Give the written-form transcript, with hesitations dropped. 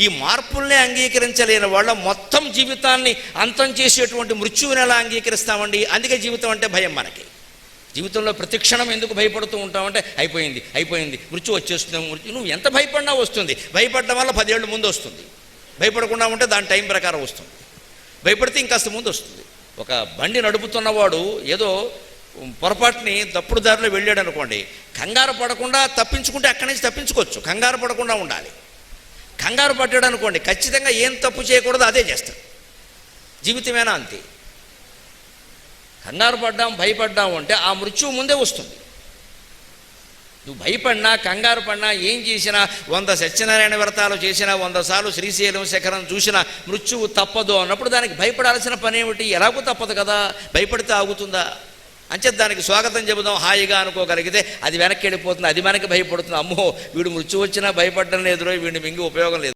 ఈ మార్పుల్నే అంగీకరించలేని వాళ్ళ మొత్తం జీవితాన్ని అంతం చేసేటువంటి మృత్యువుని ఎలా అంగీకరిస్తామండి? అందుకే జీవితం అంటే భయం. మనకి జీవితంలో ప్రతి క్షణం ఎందుకు భయపడుతూ ఉంటామంటే అయిపోయింది మృత్యు వచ్చేస్తుంది. నువ్వు ఎంత భయపడినా వస్తుంది. భయపడడం వల్ల 10 ఏళ్ళు ముందు వస్తుంది. భయపడకుండా ఉంటే దాని టైం ప్రకారం వస్తుంది. భయపడితే ఇంకాస్త ముందు వస్తుంది. ఒక బండి నడుపుతున్నవాడు ఏదో పొరపాటుని తప్పుడు దారిలో వెళ్ళాడు అనుకోండి, కంగారు పడకుండా తప్పించుకుంటే అక్కడి నుంచి తప్పించుకోవచ్చు. కంగారు పడకుండా ఉండాలి. కంగారు పడ్డాడు అనుకోండి, ఖచ్చితంగా ఏం తప్పు చేయకూడదు అదే చేస్తాడు. జీవితమేనా అంతే. కంగారు పడ్డాం భయపడ్డాము అంటే ఆ మృత్యువు ముందే వస్తుంది. నువ్వు భయపడినా కంగారు పడినా ఏం చేసినా 100 సత్యనారాయణ వ్రతాలు చేసినా 100 సార్లు శ్రీశైలం శిఖరం చూసినా మృత్యువు తప్పదు అన్నప్పుడు దానికి భయపడాల్సిన పని ఏమిటి? ఎలాగూ తప్పదు కదా. భయపడితే ఆగుతుందా? అంచేత దానికి స్వాగతం చెబుదాం హాయిగా అనుకోగలిగితే అది వెనక్కి వెళ్ళిపోతుంది. అది మనకి భయపడుతుంది. అమ్మో వీడు మృత్యు వచ్చినా భయపడడం లేదు, వీడిని మింగి ఉపయోగం లేదు.